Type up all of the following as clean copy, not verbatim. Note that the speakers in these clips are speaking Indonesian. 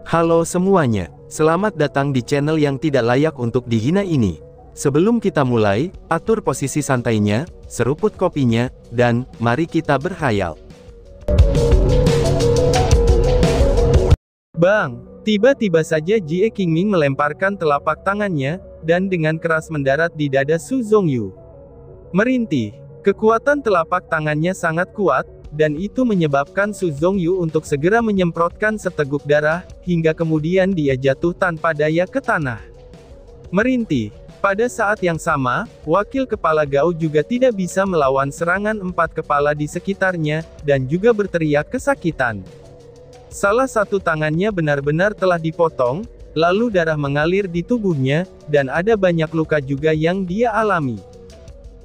Halo semuanya, selamat datang di channel yang tidak layak untuk dihina ini. Sebelum kita mulai, atur posisi santainya, seruput kopinya, dan mari kita berkhayal. Bang! Tiba-tiba saja Jie Qingming melemparkan telapak tangannya, dan dengan keras mendarat di dada Su Zhongyu. Merintih, kekuatan telapak tangannya sangat kuat, dan itu menyebabkan Su Zhongyu untuk segera menyemprotkan seteguk darah, hingga kemudian dia jatuh tanpa daya ke tanah. Merintih, pada saat yang sama, wakil kepala Gao juga tidak bisa melawan serangan 4 kepala di sekitarnya, dan juga berteriak kesakitan. Salah satu tangannya benar-benar telah dipotong, lalu darah mengalir di tubuhnya, dan ada banyak luka juga yang dia alami.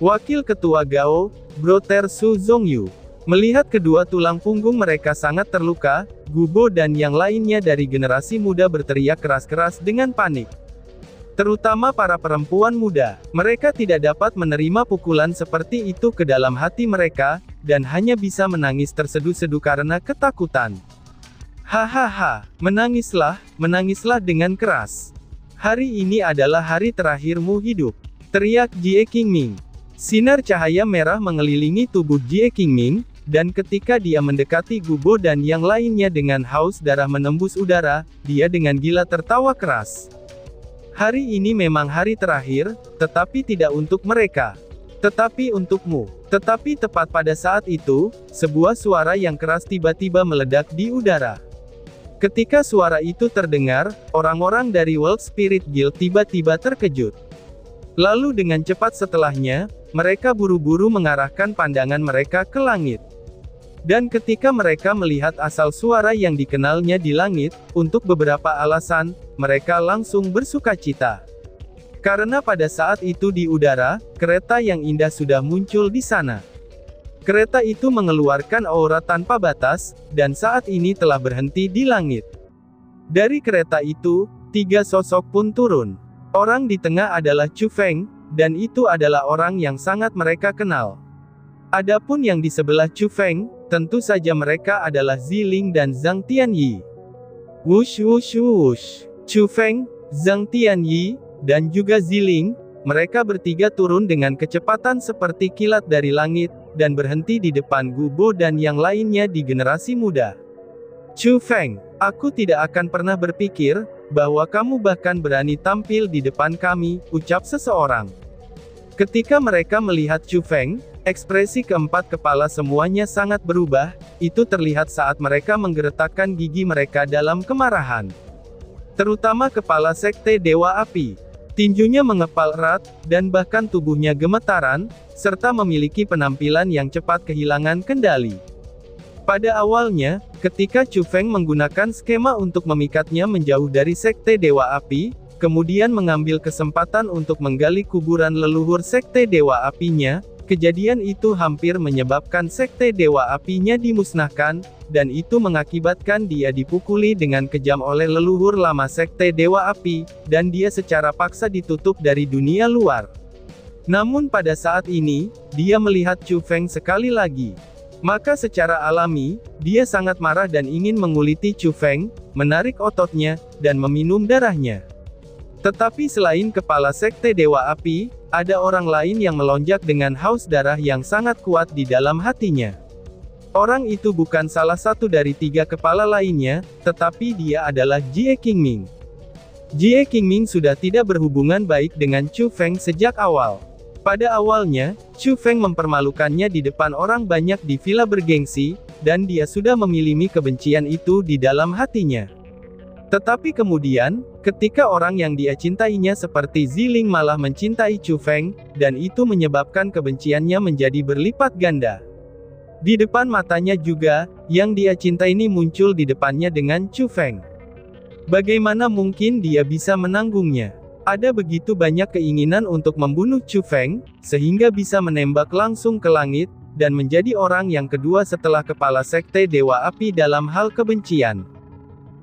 Wakil ketua Gao, Brother Su Zhongyu, melihat kedua tulang punggung mereka sangat terluka, Gubo dan yang lainnya dari generasi muda berteriak keras-keras dengan panik. Terutama para perempuan muda, mereka tidak dapat menerima pukulan seperti itu ke dalam hati mereka, dan hanya bisa menangis terseduh-seduh karena ketakutan. Hahaha, menangislah dengan keras. Hari ini adalah hari terakhirmu hidup, teriak Jie Qingming. Sinar cahaya merah mengelilingi tubuh Jie Qingming, dan ketika dia mendekati Gubo dan yang lainnya dengan haus darah menembus udara, dia dengan gila tertawa keras. Hari ini memang hari terakhir, tetapi tidak untuk mereka. Tetapi untukmu. Tetapi tepat pada saat itu, sebuah suara yang keras tiba-tiba meledak di udara. Ketika suara itu terdengar, orang-orang dari World Spirit Guild tiba-tiba terkejut. Lalu dengan cepat setelahnya, mereka buru-buru mengarahkan pandangan mereka ke langit. Dan ketika mereka melihat asal suara yang dikenalnya di langit, untuk beberapa alasan, mereka langsung bersukacita. Karena pada saat itu di udara, kereta yang indah sudah muncul di sana. Kereta itu mengeluarkan aura tanpa batas, dan saat ini telah berhenti di langit. Dari kereta itu, 3 sosok pun turun. Orang di tengah adalah Chu Feng, dan itu adalah orang yang sangat mereka kenal. Adapun yang di sebelah Chu Feng, tentu saja mereka adalah Ziling dan Zhang Tianyi. Wush wush wush. Chu Feng, Zhang Tianyi, dan juga Ziling, mereka bertiga turun dengan kecepatan seperti kilat dari langit, dan berhenti di depan Gubo dan yang lainnya di generasi muda. Chu Feng, aku tidak akan pernah berpikir, bahwa kamu bahkan berani tampil di depan kami, ucap seseorang. Ketika mereka melihat Chu Feng, ekspresi keempat kepala semuanya sangat berubah, itu terlihat saat mereka menggeretakkan gigi mereka dalam kemarahan. Terutama kepala Sekte Dewa Api. Tinjunya mengepal erat, dan bahkan tubuhnya gemetaran, serta memiliki penampilan yang cepat kehilangan kendali. Pada awalnya, ketika Chu Feng menggunakan skema untuk memikatnya menjauh dari Sekte Dewa Api, kemudian mengambil kesempatan untuk menggali kuburan leluhur Sekte Dewa Apinya, kejadian itu hampir menyebabkan Sekte Dewa Apinya dimusnahkan, dan itu mengakibatkan dia dipukuli dengan kejam oleh leluhur lama Sekte Dewa Api, dan dia secara paksa ditutup dari dunia luar. Namun pada saat ini, dia melihat Chu Feng sekali lagi. Maka secara alami, dia sangat marah dan ingin menguliti Chu Feng, menarik ototnya, dan meminum darahnya. Tetapi selain kepala Sekte Dewa Api, ada orang lain yang melonjak dengan haus darah yang sangat kuat di dalam hatinya. Orang itu bukan salah satu dari 3 kepala lainnya, tetapi dia adalah Jie Qingming. Jie Qingming sudah tidak berhubungan baik dengan Chu Feng sejak awal. Pada awalnya, Chu Feng mempermalukannya di depan orang banyak di villa bergengsi, dan dia sudah memiliki kebencian itu di dalam hatinya. Tetapi kemudian, ketika orang yang dia cintainya seperti Ziling malah mencintai Chu Feng, dan itu menyebabkan kebenciannya menjadi berlipat ganda. Di depan matanya juga, yang dia cintai ini muncul di depannya dengan Chu Feng. Bagaimana mungkin dia bisa menanggungnya? Ada begitu banyak keinginan untuk membunuh Chu Feng, sehingga bisa menembak langsung ke langit, dan menjadi orang yang kedua setelah kepala Sekte Dewa Api dalam hal kebencian.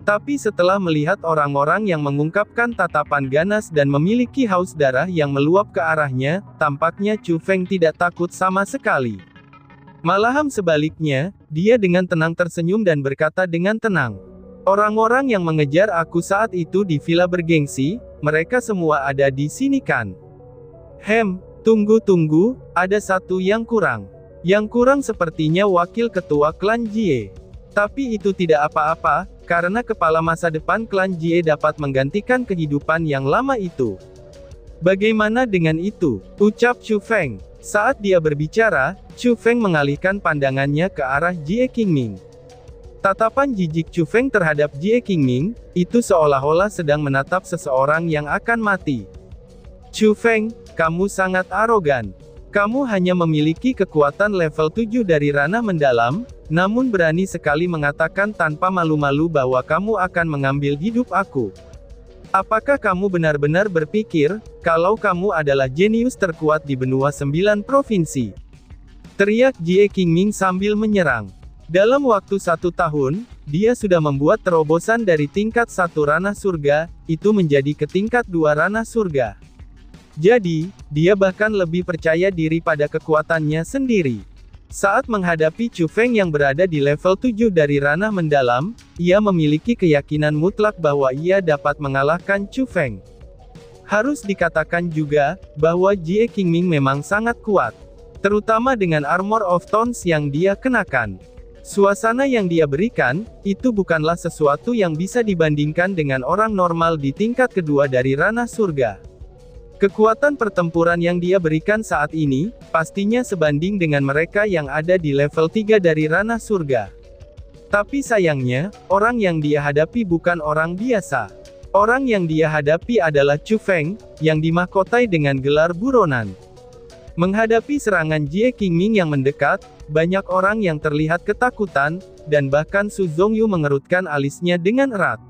Tapi setelah melihat orang-orang yang mengungkapkan tatapan ganas dan memiliki haus darah yang meluap ke arahnya, tampaknya Chu Feng tidak takut sama sekali. Malahan sebaliknya, dia dengan tenang tersenyum dan berkata dengan tenang, Orang-orang yang mengejar aku saat itu di villa bergengsi, mereka semua ada di sini kan? Tunggu, ada satu yang kurang. Yang kurang sepertinya wakil ketua klan Jie. Tapi itu tidak apa-apa, karena kepala masa depan klan Jie dapat menggantikan kehidupan yang lama itu. Bagaimana dengan itu? Ucap Chu Feng. Saat dia berbicara, Chu Feng mengalihkan pandangannya ke arah Jie Qingming. Tatapan jijik Chu Feng terhadap Jie Qingming, itu seolah-olah sedang menatap seseorang yang akan mati. Chu Feng, kamu sangat arogan. Kamu hanya memiliki kekuatan level 7 dari ranah mendalam, namun berani sekali mengatakan tanpa malu-malu bahwa kamu akan mengambil hidup aku. Apakah kamu benar-benar berpikir, kalau kamu adalah jenius terkuat di benua 9 provinsi? Teriak Jie Qingming sambil menyerang. Dalam waktu 1 tahun, dia sudah membuat terobosan dari tingkat 1 ranah surga, itu menjadi ke tingkat 2 ranah surga. Jadi, dia bahkan lebih percaya diri pada kekuatannya sendiri. Saat menghadapi Chu Feng yang berada di level 7 dari ranah mendalam, ia memiliki keyakinan mutlak bahwa ia dapat mengalahkan Chu Feng. Harus dikatakan juga, bahwa Jie Qingming memang sangat kuat. Terutama dengan Armor of Tones yang dia kenakan. Suasana yang dia berikan, itu bukanlah sesuatu yang bisa dibandingkan dengan orang normal di tingkat kedua dari ranah surga. Kekuatan pertempuran yang dia berikan saat ini, pastinya sebanding dengan mereka yang ada di level 3 dari ranah surga. Tapi sayangnya, orang yang dia hadapi bukan orang biasa. Orang yang dia hadapi adalah Chu Feng, yang dimahkotai dengan gelar buronan. Menghadapi serangan Jie Qingming yang mendekat, banyak orang yang terlihat ketakutan, dan bahkan Su Zongyu mengerutkan alisnya dengan erat.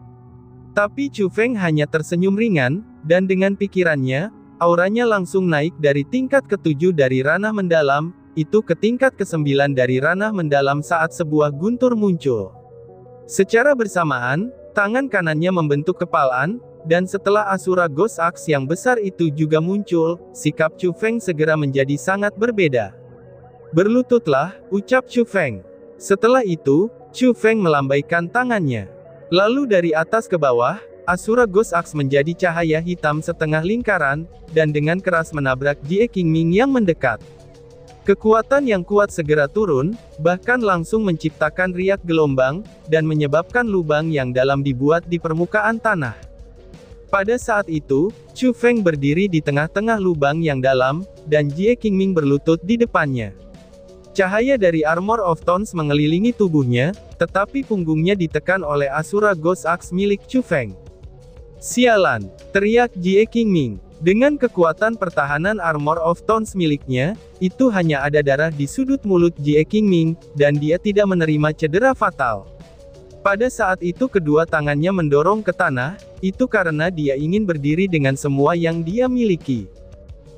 Tapi Chu Feng hanya tersenyum ringan, dan dengan pikirannya, auranya langsung naik dari tingkat ke-7 dari ranah mendalam, itu ke tingkat ke-9 dari ranah mendalam saat sebuah guntur muncul. Secara bersamaan, tangan kanannya membentuk kepalan, dan setelah Asura Ghost Axe yang besar itu juga muncul, sikap Chu Feng segera menjadi sangat berbeda. Berlututlah, ucap Chu Feng. Setelah itu, Chu Feng melambaikan tangannya. Lalu dari atas ke bawah, Asura Ghost Axe menjadi cahaya hitam setengah lingkaran, dan dengan keras menabrak Jie Qingming yang mendekat. Kekuatan yang kuat segera turun, bahkan langsung menciptakan riak gelombang, dan menyebabkan lubang yang dalam dibuat di permukaan tanah. Pada saat itu, Chu Feng berdiri di tengah-tengah lubang yang dalam, dan Jie Qingming berlutut di depannya. Cahaya dari Armor of Tones mengelilingi tubuhnya, tetapi punggungnya ditekan oleh Asura Ghost Axe milik Chu Feng. Sialan! Teriak Jie Qingming. Dengan kekuatan pertahanan Armor of Tones miliknya, itu hanya ada darah di sudut mulut Jie Qingming, dan dia tidak menerima cedera fatal. Pada saat itu kedua tangannya mendorong ke tanah, itu karena dia ingin berdiri dengan semua yang dia miliki.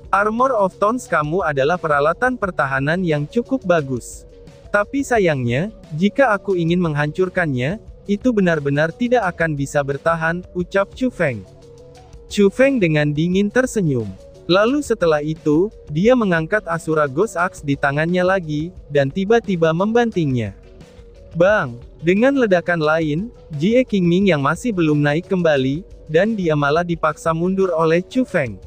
Armor of Tones kamu adalah peralatan pertahanan yang cukup bagus. Tapi sayangnya, jika aku ingin menghancurkannya, itu benar-benar tidak akan bisa bertahan, ucap Chu Feng. Chu Feng dengan dingin tersenyum. Lalu setelah itu, dia mengangkat Asura Ghost Axe di tangannya lagi, dan tiba-tiba membantingnya. Bang! Dengan ledakan lain, Jie Qingming yang masih belum naik kembali, dan dia malah dipaksa mundur oleh Chu Feng.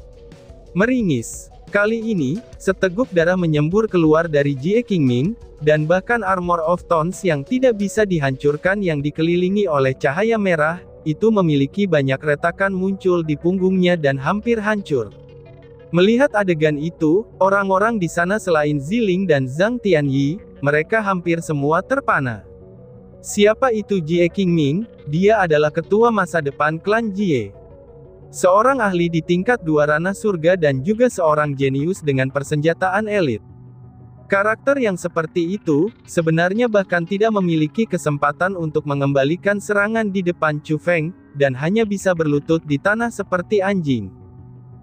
Meringis. Kali ini, seteguk darah menyembur keluar dari Jie Qingming, dan bahkan Armor of Tones yang tidak bisa dihancurkan yang dikelilingi oleh cahaya merah, itu memiliki banyak retakan muncul di punggungnya dan hampir hancur. Melihat adegan itu, orang-orang di sana selain Ziling dan Zhang Tianyi, mereka hampir semua terpana. Siapa itu Jie Qingming? Dia adalah ketua masa depan klan Jie. Seorang ahli di tingkat 2 ranah surga dan juga seorang jenius dengan persenjataan elit. Karakter yang seperti itu, sebenarnya bahkan tidak memiliki kesempatan untuk mengembalikan serangan di depan Chu Feng, dan hanya bisa berlutut di tanah seperti anjing.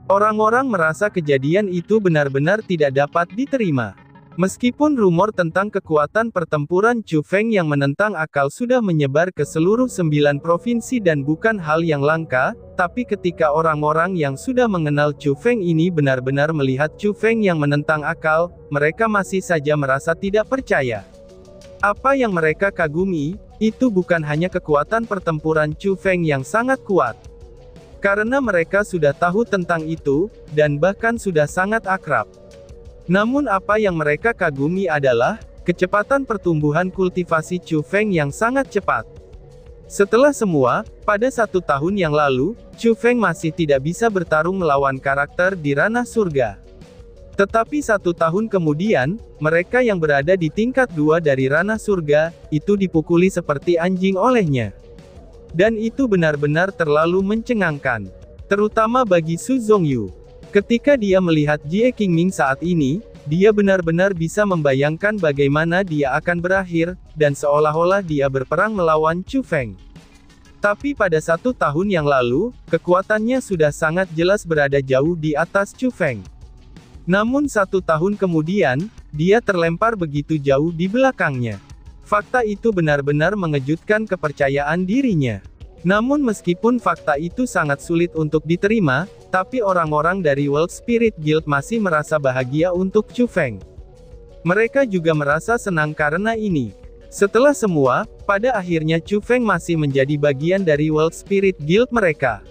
Orang-orang merasa kejadian itu benar-benar tidak dapat diterima. Meskipun rumor tentang kekuatan pertempuran Chu Feng yang menentang akal sudah menyebar ke seluruh 9 provinsi dan bukan hal yang langka, tapi ketika orang-orang yang sudah mengenal Chu Feng ini benar-benar melihat Chu Feng yang menentang akal, mereka masih saja merasa tidak percaya. Apa yang mereka kagumi, Itu bukan hanya kekuatan pertempuran Chu Feng yang sangat kuat. Karena mereka sudah tahu tentang itu, dan bahkan sudah sangat akrab. Namun apa yang mereka kagumi adalah, kecepatan pertumbuhan kultivasi Chu Feng yang sangat cepat. Setelah semua, pada 1 tahun yang lalu, Chu Feng masih tidak bisa bertarung melawan karakter di ranah surga. Tetapi 1 tahun kemudian, mereka yang berada di tingkat 2 dari ranah surga, itu dipukuli seperti anjing olehnya. Dan itu benar-benar terlalu mencengangkan. Terutama bagi Su Zongyu. Ketika dia melihat Jie Qingming saat ini, dia benar-benar bisa membayangkan bagaimana dia akan berakhir, dan seolah-olah dia berperang melawan Chu Feng. Tapi pada 1 tahun yang lalu, kekuatannya sudah sangat jelas berada jauh di atas Chu Feng. Namun 1 tahun kemudian, dia terlempar begitu jauh di belakangnya. Fakta itu benar-benar mengejutkan kepercayaan dirinya. Namun meskipun fakta itu sangat sulit untuk diterima, tapi orang-orang dari World Spirit Guild masih merasa bahagia untuk Chu Feng. Mereka juga merasa senang karena ini. Setelah semua, pada akhirnya Chu Feng masih menjadi bagian dari World Spirit Guild mereka.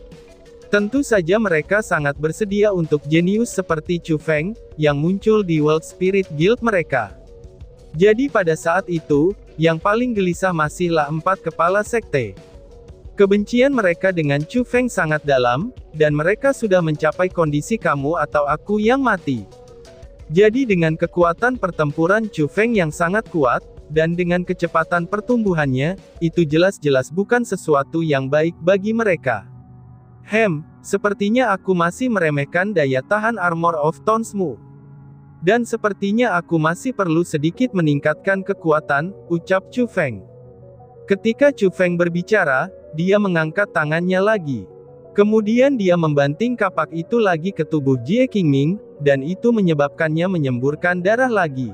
Tentu saja mereka sangat bersedia untuk jenius seperti Chu Feng, yang muncul di World Spirit Guild mereka. Jadi pada saat itu, yang paling gelisah masihlah 4 kepala sekte. Kebencian mereka dengan Chu Feng sangat dalam, dan mereka sudah mencapai kondisi kamu atau aku yang mati. Jadi dengan kekuatan pertempuran Chu Feng yang sangat kuat, dan dengan kecepatan pertumbuhannya, itu jelas-jelas bukan sesuatu yang baik bagi mereka. Sepertinya aku masih meremehkan daya tahan Armor of Tonesmu. Dan sepertinya aku masih perlu sedikit meningkatkan kekuatan, ucap Chu Feng. Ketika Chu Feng berbicara, dia mengangkat tangannya lagi. Kemudian dia membanting kapak itu lagi ke tubuh Jie Qingming, dan itu menyebabkannya menyemburkan darah lagi.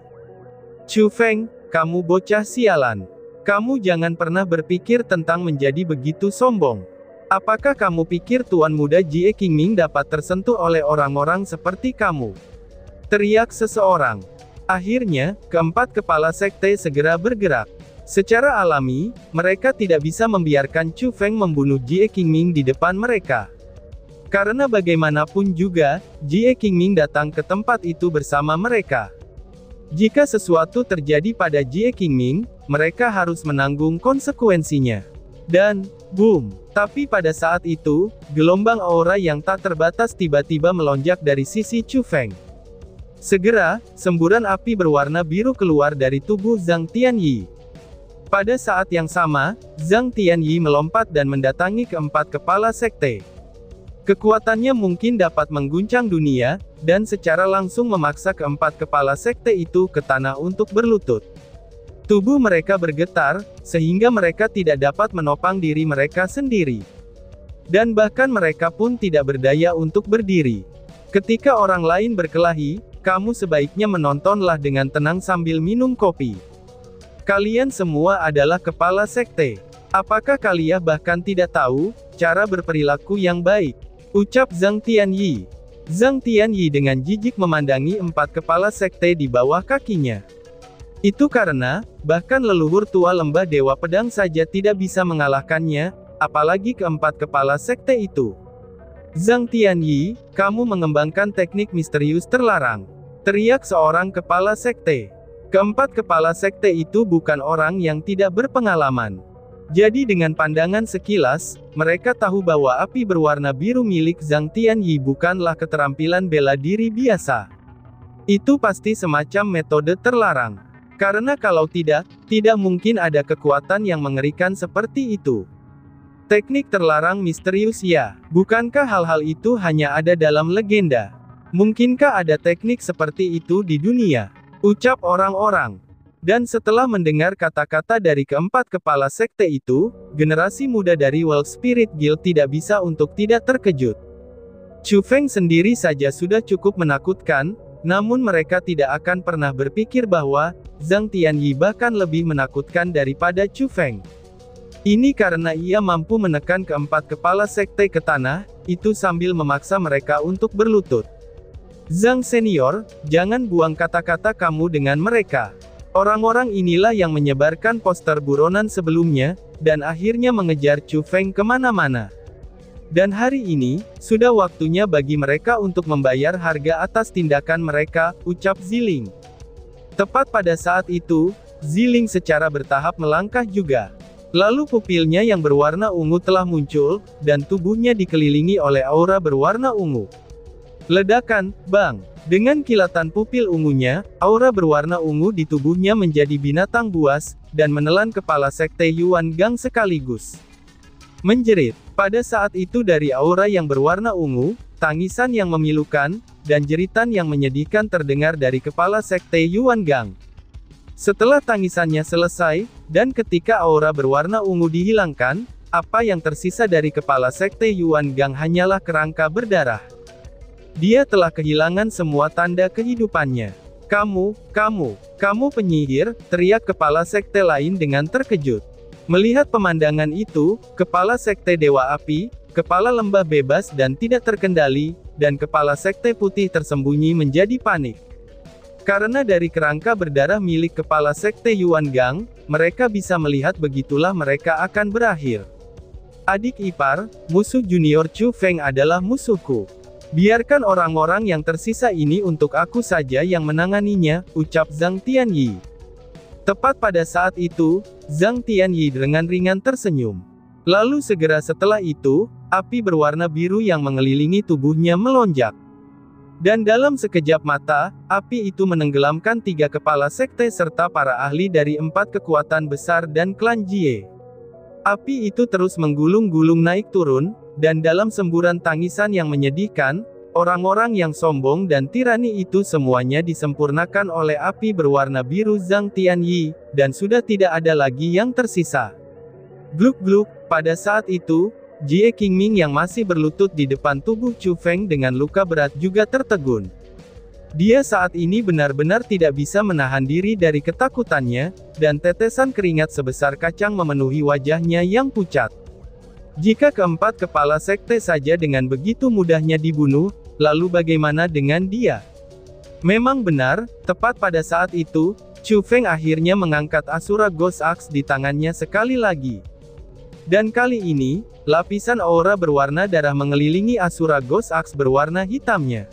Chu Feng, kamu bocah sialan. Kamu jangan pernah berpikir tentang menjadi begitu sombong. Apakah kamu pikir Tuan Muda Jie Qingming dapat tersentuh oleh orang-orang seperti kamu? Teriak seseorang. Akhirnya, keempat kepala sekte segera bergerak. Secara alami, mereka tidak bisa membiarkan Chu Feng membunuh Jie Qingming di depan mereka. Karena bagaimanapun juga, Jie Qingming datang ke tempat itu bersama mereka. Jika sesuatu terjadi pada Jie Qingming, mereka harus menanggung konsekuensinya. Dan, boom! Tapi pada saat itu, gelombang aura yang tak terbatas tiba-tiba melonjak dari sisi Chu Feng. Segera, semburan api berwarna biru keluar dari tubuh Zhang Tianyi. Pada saat yang sama, Zhang Tianyi melompat dan mendatangi keempat kepala sekte. Kekuatannya mungkin dapat mengguncang dunia, dan secara langsung memaksa keempat kepala sekte itu ke tanah untuk berlutut. Tubuh mereka bergetar, sehingga mereka tidak dapat menopang diri mereka sendiri. Dan bahkan mereka pun tidak berdaya untuk berdiri. Ketika orang lain berkelahi, kamu sebaiknya menontonlah dengan tenang sambil minum kopi. Kalian semua adalah kepala sekte. Apakah kalian bahkan tidak tahu cara berperilaku yang baik? Ucap Zhang Tianyi. Zhang Tianyi dengan jijik memandangi empat kepala sekte di bawah kakinya. Itu karena, bahkan leluhur tua lembah Dewa Pedang saja tidak bisa mengalahkannya, apalagi keempat kepala sekte itu. Zhang Tianyi, kamu mengembangkan teknik misterius terlarang. Teriak seorang kepala sekte. Keempat kepala sekte itu bukan orang yang tidak berpengalaman. Jadi dengan pandangan sekilas, mereka tahu bahwa api berwarna biru milik Zhang Tianyi bukanlah keterampilan bela diri biasa. Itu pasti semacam metode terlarang. Karena kalau tidak mungkin ada kekuatan yang mengerikan seperti itu. Teknik terlarang misterius ya, bukankah hal-hal itu hanya ada dalam legenda? Mungkinkah ada teknik seperti itu di dunia? Ucap orang-orang. Dan setelah mendengar kata-kata dari keempat kepala sekte itu, generasi muda dari World Spirit Guild tidak bisa untuk tidak terkejut. Chu Feng sendiri saja sudah cukup menakutkan, namun mereka tidak akan pernah berpikir bahwa Zhang Tianyi bahkan lebih menakutkan daripada Chu Feng. Ini karena ia mampu menekan keempat kepala sekte ke tanah, itu sambil memaksa mereka untuk berlutut. Zhang Senior, jangan buang kata-kata kamu dengan mereka. Orang-orang inilah yang menyebarkan poster buronan sebelumnya, dan akhirnya mengejar Chu Feng kemana-mana. Dan hari ini, sudah waktunya bagi mereka untuk membayar harga atas tindakan mereka, ucap Ziling. Tepat pada saat itu, Ziling secara bertahap melangkah juga. Lalu pupilnya yang berwarna ungu telah muncul, dan tubuhnya dikelilingi oleh aura berwarna ungu. Ledakan, bang! Dengan kilatan pupil ungunya, aura berwarna ungu di tubuhnya menjadi binatang buas, dan menelan kepala sekte Yuan Gang sekaligus. Menjerit. Pada saat itu dari aura yang berwarna ungu, tangisan yang memilukan, dan jeritan yang menyedihkan terdengar dari kepala sekte Yuan Gang. Setelah tangisannya selesai, dan ketika aura berwarna ungu dihilangkan, apa yang tersisa dari kepala sekte Yuan Gang hanyalah kerangka berdarah. Dia telah kehilangan semua tanda kehidupannya. Kamu penyihir, teriak kepala sekte lain dengan terkejut. Melihat pemandangan itu, kepala sekte Dewa Api, kepala lembah bebas dan tidak terkendali, dan kepala sekte putih tersembunyi menjadi panik. Karena dari kerangka berdarah milik kepala sekte Yuan Gang, mereka bisa melihat begitulah mereka akan berakhir. Adik ipar, musuh junior Chu Feng adalah musuhku. Biarkan orang-orang yang tersisa ini untuk aku saja yang menanganinya, ucap Zhang Tianyi. Tepat pada saat itu, Zhang Tianyi dengan ringan tersenyum. Lalu segera setelah itu, api berwarna biru yang mengelilingi tubuhnya melonjak. Dan dalam sekejap mata, api itu menenggelamkan 3 kepala sekte serta para ahli dari 4 kekuatan besar dan klan Jie. Api itu terus menggulung-gulung naik turun, dan dalam semburan tangisan yang menyedihkan, orang-orang yang sombong dan tirani itu semuanya disempurnakan oleh api berwarna biru Zhang Tianyi, dan sudah tidak ada lagi yang tersisa. Gluk-gluk, pada saat itu, Jie Qingming yang masih berlutut di depan tubuh Chu Feng dengan luka berat juga tertegun. Dia saat ini benar-benar tidak bisa menahan diri dari ketakutannya, dan tetesan keringat sebesar kacang memenuhi wajahnya yang pucat. Jika keempat kepala sekte saja dengan begitu mudahnya dibunuh, lalu bagaimana dengan dia? Memang benar, tepat pada saat itu, Chu Feng akhirnya mengangkat Asura Ghost Axe di tangannya sekali lagi. Dan kali ini, lapisan aura berwarna darah mengelilingi Asura Ghost Axe berwarna hitamnya.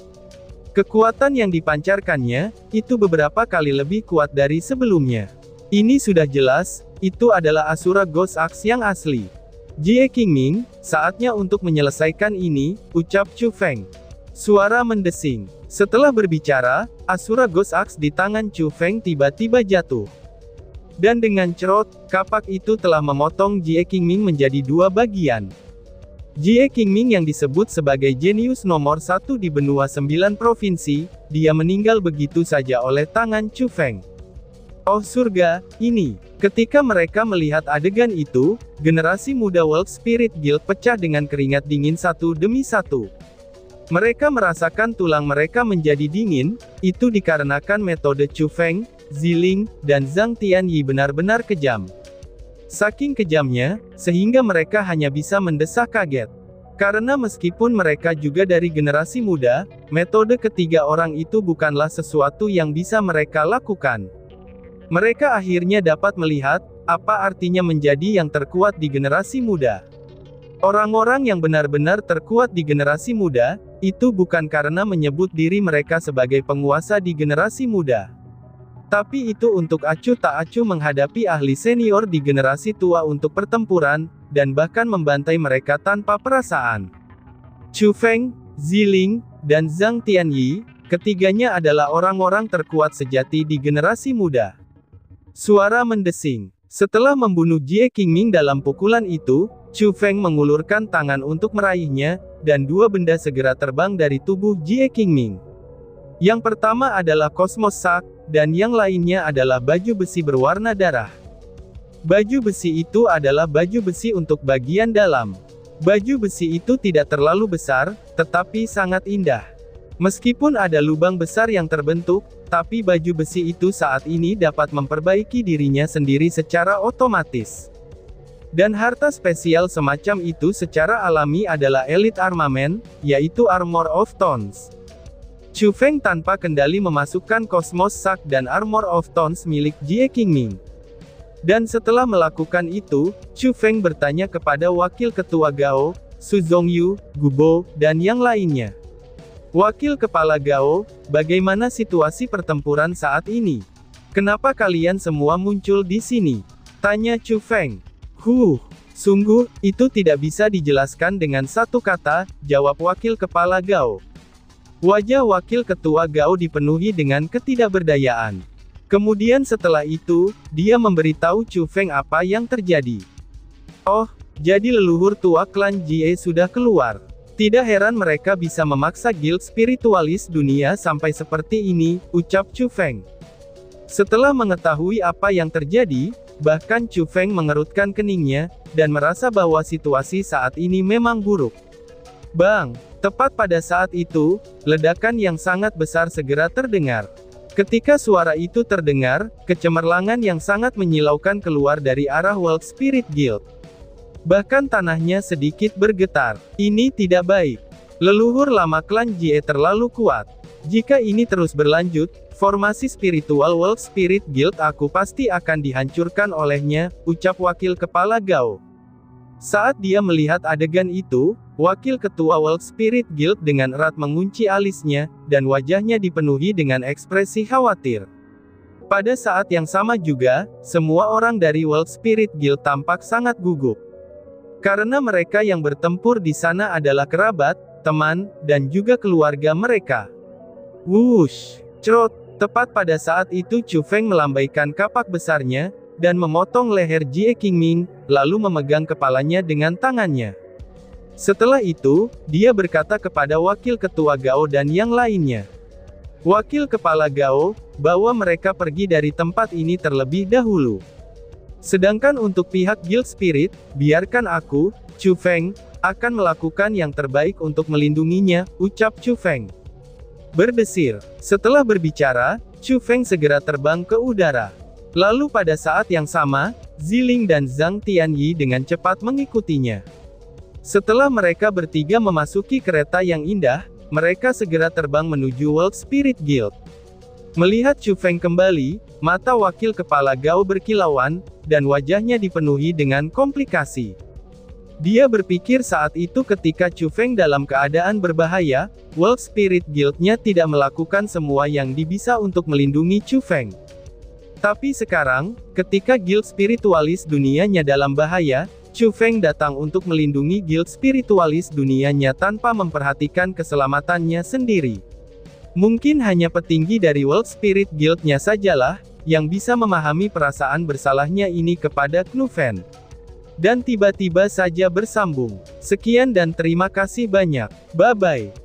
Kekuatan yang dipancarkannya, itu beberapa kali lebih kuat dari sebelumnya. Ini sudah jelas, itu adalah Asura Ghost Axe yang asli. Jie Qingming, saatnya untuk menyelesaikan ini, ucap Chu Feng. Suara mendesing. Setelah berbicara, Asura Ghost Axe di tangan Chu Feng tiba-tiba jatuh. Dan dengan cerot, kapak itu telah memotong Jie Qingming menjadi 2 bagian. Jie Qingming yang disebut sebagai jenius nomor 1 di benua 9 provinsi, dia meninggal begitu saja oleh tangan Chu Feng. Oh surga, ini. Ketika mereka melihat adegan itu, generasi muda World Spirit Guild pecah dengan keringat dingin satu demi satu. Mereka merasakan tulang mereka menjadi dingin, itu dikarenakan metode Chu Feng, Ziling, dan Zhang Tianyi benar-benar kejam. Saking kejamnya, sehingga mereka hanya bisa mendesah kaget. Karena meskipun mereka juga dari generasi muda, metode ketiga orang itu bukanlah sesuatu yang bisa mereka lakukan. Mereka akhirnya dapat melihat, apa artinya menjadi yang terkuat di generasi muda. Orang-orang yang benar-benar terkuat di generasi muda, itu bukan karena menyebut diri mereka sebagai penguasa di generasi muda. Tapi itu untuk acuh tak acuh menghadapi ahli senior di generasi tua untuk pertempuran, dan bahkan membantai mereka tanpa perasaan. Chu Feng, Ziling, dan Zhang Tianyi, ketiganya adalah orang-orang terkuat sejati di generasi muda. Suara mendesing. Setelah membunuh Jie Qingming dalam pukulan itu, Chu Feng mengulurkan tangan untuk meraihnya, dan 2 benda segera terbang dari tubuh Jie Qingming. Yang pertama adalah Cosmos Sack, dan yang lainnya adalah baju besi berwarna darah. Baju besi itu adalah baju besi untuk bagian dalam. Baju besi itu tidak terlalu besar, tetapi sangat indah. Meskipun ada lubang besar yang terbentuk, tapi baju besi itu saat ini dapat memperbaiki dirinya sendiri secara otomatis. Dan harta spesial semacam itu secara alami adalah elite armament, yaitu Armor of Tones. Chu Feng tanpa kendali memasukkan Cosmos Shock dan Armor of Tones milik Jie Qingming. Dan setelah melakukan itu, Chu Feng bertanya kepada Wakil Ketua Gao, Su Zongyu, Gubo, dan yang lainnya. Wakil Kepala Gao, bagaimana situasi pertempuran saat ini? Kenapa kalian semua muncul di sini? Tanya Chu Feng. Sungguh, itu tidak bisa dijelaskan dengan satu kata, jawab Wakil Kepala Gao. Wajah Wakil Ketua Gao dipenuhi dengan ketidakberdayaan. Kemudian setelah itu, dia memberitahu Chu Feng apa yang terjadi. Oh, jadi leluhur tua klan Jie sudah keluar. Tidak heran mereka bisa memaksa guild spiritualis dunia sampai seperti ini, ucap Chu Feng. Setelah mengetahui apa yang terjadi, bahkan Chu Feng mengerutkan keningnya, dan merasa bahwa situasi saat ini memang buruk. Bang! Tepat pada saat itu, ledakan yang sangat besar segera terdengar. Ketika suara itu terdengar, kecemerlangan yang sangat menyilaukan keluar dari arah World Spirit Guild. Bahkan tanahnya sedikit bergetar. Ini tidak baik. Leluhur lama klan Jie terlalu kuat. Jika ini terus berlanjut, formasi spiritual World Spirit Guild aku pasti akan dihancurkan olehnya, ucap Wakil Kepala Gao. Saat dia melihat adegan itu, Wakil Ketua World Spirit Guild dengan erat mengunci alisnya, dan wajahnya dipenuhi dengan ekspresi khawatir. Pada saat yang sama juga, semua orang dari World Spirit Guild tampak sangat gugup. Karena mereka yang bertempur di sana adalah kerabat, teman, dan juga keluarga mereka. Wush! Crot! Tepat pada saat itu Chu Feng melambaikan kapak besarnya, dan memotong leher Jie Qingming, lalu memegang kepalanya dengan tangannya. Setelah itu, dia berkata kepada Wakil Ketua Gao dan yang lainnya. Wakil Kepala Gao, bawa mereka pergi dari tempat ini terlebih dahulu. Sedangkan untuk pihak Guild Spirit, biarkan aku, Chu Feng, akan melakukan yang terbaik untuk melindunginya, ucap Chu Feng. Berdesir. Setelah berbicara, Chu Feng segera terbang ke udara. Lalu pada saat yang sama, Ziling dan Zhang Tianyi dengan cepat mengikutinya. Setelah mereka bertiga memasuki kereta yang indah, mereka segera terbang menuju World Spirit Guild. Melihat Chu Feng kembali, mata Wakil Kepala Gao berkilauan, dan wajahnya dipenuhi dengan komplikasi. Dia berpikir saat itu ketika Chu Feng dalam keadaan berbahaya, World Spirit Guild-nya tidak melakukan semua yang bisa untuk melindungi Chu Feng. Tapi sekarang, ketika guild spiritualis dunianya dalam bahaya, Chu Feng datang untuk melindungi guild spiritualis dunianya tanpa memperhatikan keselamatannya sendiri. Mungkin hanya petinggi dari World Spirit Guild-nya sajalah, yang bisa memahami perasaan bersalahnya ini kepada Knufen. Dan tiba-tiba saja bersambung. Sekian dan terima kasih banyak. Bye-bye.